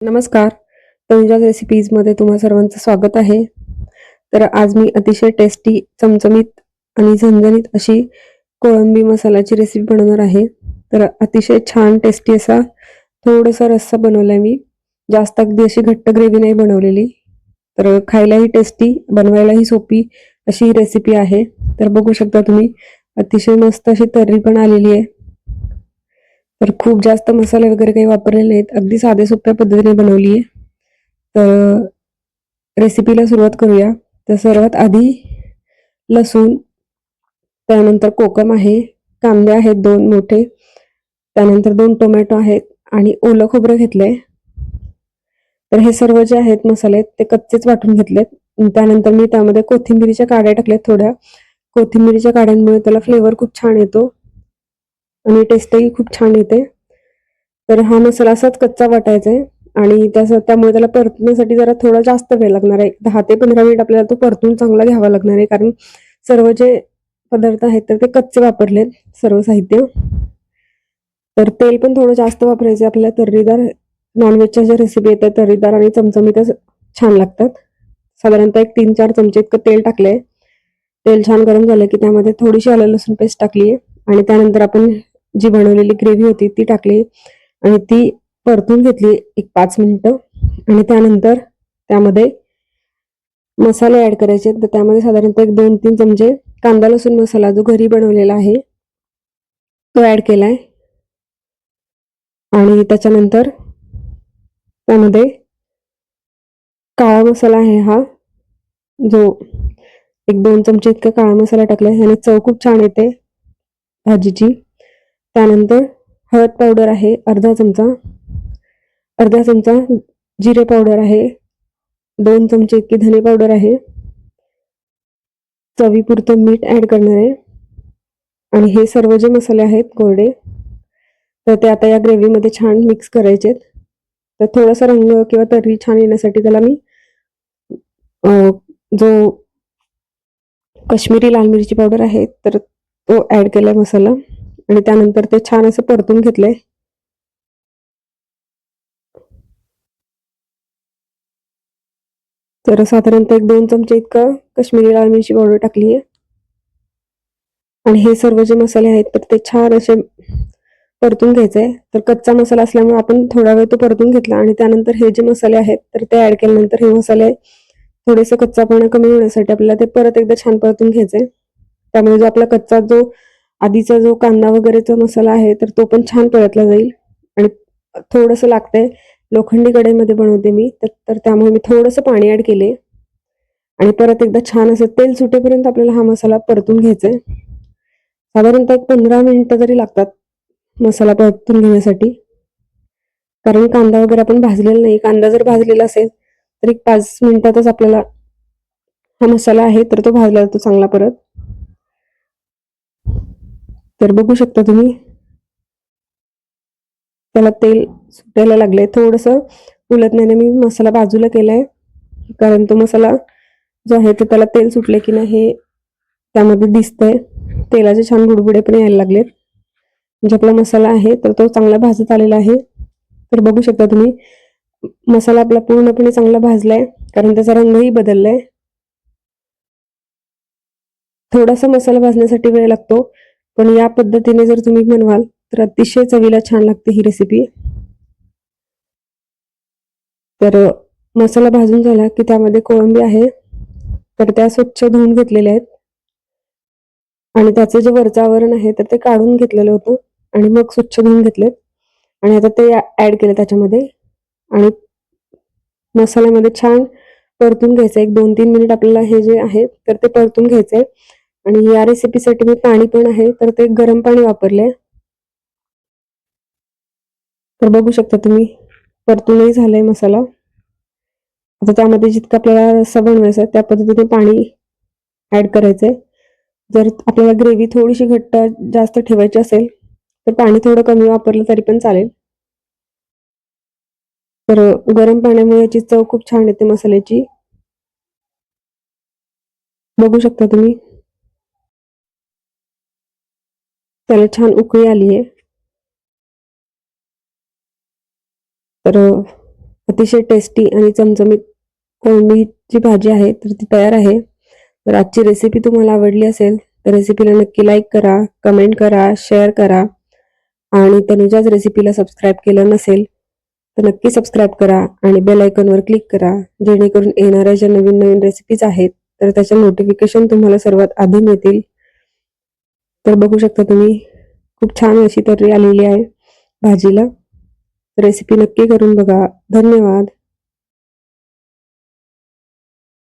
नमस्कार. तनुजाज रेसिपीजमध्ये तुम्हा सर्वांचं स्वागत आहे. तर आज मी अतिशय टेस्टी, चमचमीत आणि झणझणीत अशी कोळंबी मसाल्याची रेसिपी बनवणार आहे. तर अतिशय छान टेस्टी असा थोडासा रस्सा बनवलाय मी. जास्त अगदी अशी घट्ट ग्रेव्ही नाही बनवलेली. तर खायलाही टेस्टी, बनवायलाही सोपी अशी ही रेसिपी आहे. तर बघू शकता तुम्ही अतिशय मस्त अशी तर्री पण आलेली आहे. तर खूप जास्त मसाले वगैरे काही वापरलेले नाहीत. अगदी साध्या सोप्या पद्धतीने बनवली आहे. तर रेसिपीला सुरुवात करूया. तर सर्वात आधी लसूण, त्यानंतर कोकम आहे, कांदे आहेत 2 मोठे, त्यानंतर 2 टोमॅटो आहेत आणि ओलं खोबरं घेतलंय. तर हे सर्व जे आहेत मसाले ते कच्चेच वाटून घेतलेत. त्यानंतर मी त्यामध्ये कोथिंबिरीच्या काड्या टाकल्यात थोड्या. कोथिंबिरीच्या काड्यांमुळे त्याला फ्लेवर खूप छान येतो आणि टेस्टही खूप छान येते. तर हा मसाला असाच कच्चा वाटायचा आहे आणि त्यामुळे त्याला परतण्यासाठी जरा थोडा जास्त वेळ लागणार आहे. 10 ते 15 मिनिट आपल्याला तो परतून चांगला घ्यावा लागणार आहे, कारण सर्व जे पदार्थ आहेत तर ते कच्चे वापरलेत सर्व साहित्य. तर तेल पण थोडं जास्त वापरायचं आपल्याला. तर्रीदार नॉनव्हेजच्या ज्या रेसिपी येतात तर्रीदार आणि चमचमीतच छान लागतात. साधारणतः एक 3-4 चमचे इतकं तेल टाकलंय. तेल छान गरम झालं की त्यामध्ये थोडीशी आलं लसूण पेस्ट टाकली आहे आणि त्यानंतर आपण जी बनवलेली ग्रेव्ही होती ती टाकली आणि ती परतून घेतली एक 5 मिनिटं आणि त्यानंतर त्यामध्ये मसाले ऍड करायचे. तर त्यामध्ये साधारणतः एक 2-3 चमचे कांदा लसूण मसाला जो घरी बनवलेला आहे तो ऍड केलाय आणि त्याच्यानंतर त्यामध्ये काळा मसाला आहे हा, जो एक 2 चमचे इतका काळा मसाला टाकलाय. ह्याने चव खूप छान येते भाजीची. त्यानंतर हळद पावडर आहे अर्धा चमचा जिरे पावडर आहे, 2 चमचे इतकी धने पावडर आहे, चवीपुरतं मीठ ऍड करणार आहे आणि हे सर्व जे मसाले आहेत कोरडे तर ते आता या ग्रेव्हीमध्ये छान मिक्स करायचे. तर थोडासा रंग किंवा तर्री छान येण्यासाठी त्याला मी जो कश्मीरी लाल मिरची पावडर आहे तर तो ऍड केलाय मसाला आणि त्यानंतर ते छान असं परतून घेतलंय. तर साधारणतः एक 2 चमचे इतकं कश्मीरी लाल मिरची पावडर टाकली आहे आणि हे सर्व जे मसाले आहेत तर ते छान असे परतून घ्यायचे. तर कच्चा मसाला असल्यामुळे आपण थोडा वेळ तो परतून घेतला आणि त्यानंतर हे जे मसाले आहेत तर ते ऍड केल्यानंतर हे मसाले थोडेसे कच्चापणा कमी होण्यासाठी आपल्याला ते परत एकदा छान परतून घ्यायचे. त्यामुळे जो आपला कच्चा जो आधीचा जो कांदा वगैरेचा मसाला आहे तर तो पण छान परतला जाईल आणि थोडंसं लागतंय. लोखंडी कढईमध्ये बनवते मी तर त्यामुळे मी थोडंसं पाणी ऍड केले आणि परत एकदा छान असं तेल सुटेपर्यंत आपल्याला हा मसाला परतून घ्यायचा आहे. साधारणतः एक 15 मिनिटं तरी लागतात मसाला परतून घेण्यासाठी, कारण कांदा वगैरे आपण भाजलेला नाही. कांदा जर भाजलेला असेल तर एक 5 मिनिटातच आपल्याला हा मसाला आहे तर तो भाजला जातो चांगला परत. तर बघू शकता तुम्ही त्याला तेल सुटायला लागले. थोडंसं उलटण्याने मी मसाला बाजूला केलाय, कारण तो मसाला जो आहे तो त्याला तेल सुटले की नाही हे त्यामध्ये दिसतंय. तेलाचे छान बुडबुडे पण यायला लागलेत. म्हणजे आपला मसाला आहे तर तो चांगला भाजत आलेला आहे. तर बघू शकता तुम्ही मसाला आपला पूर्णपणे चांगला भाजलाय, कारण त्याचा रंगही बदललाय. थोडासा मसाला भाजण्यासाठी वेळ लागतो, पण या पद्धतीने जर तुम्ही बनवाल तर अतिशय चवीला छान लागते ही रेसिपी. तर मसाला भाजून झाला की त्यामध्ये कोळंबी आहे तर त्या स्वच्छ धुवून घेतलेल्या आहेत आणि त्याचं जे वरचं आवरण आहे तर ते काढून घेतलेलं होतं आणि मग स्वच्छ धुवून घेतलेत आणि आता ते ऍड केले त्याच्यामध्ये आणि मसाल्यामध्ये छान परतून घ्यायचं. एक 2-3 मिनिट आपल्याला हे जे आहे तर ते परतून घ्यायचंय आणि या रेसिपीसाठी मी पाणी पण आहे तर ते गरम पाणी वापरले. तर बघू शकता तुम्ही परतूनही झालाय मसाला. आता त्यामध्ये जितकं आपल्याला रस्सा बनवायचा आहे त्या पद्धतीने पाणी ऍड करायचंय. जर आपल्याला ग्रेव्ही थोडीशी घट्ट जास्त ठेवायची असेल तर पाणी थोडं कमी वापरलं तरी पण चालेल. तर गरम पाण्यामुळे याची चव खूप छान येते मसाल्याची. बघू शकता तुम्ही त्याला छान उकळी आली आहे. तर अतिशय टेस्टी आणि चमचमीत कोळंबीची भाजी आहे तर ती तयार आहे. तर आजची रेसिपी तुम्हाला आवडली असेल तर रेसिपीला नक्की लाईक करा, कमेंट करा, शेअर करा आणि तनुजाच रेसिपीला सबस्क्राईब केलं नसेल तर नक्की सबस्क्राईब करा आणि बेल आयकॉनवर क्लिक करा, जेणेकरून येणाऱ्या ज्या नवीन नवीन रेसिपीज आहेत तर त्याच्या नोटिफिकेशन तुम्हाला सर्वात आधी मिळतील. तर बघू शकता तुम्ही खूप छान अशी तर्री आलेली आहे भाजीला. रेसिपी नक्की करून बघा. धन्यवाद.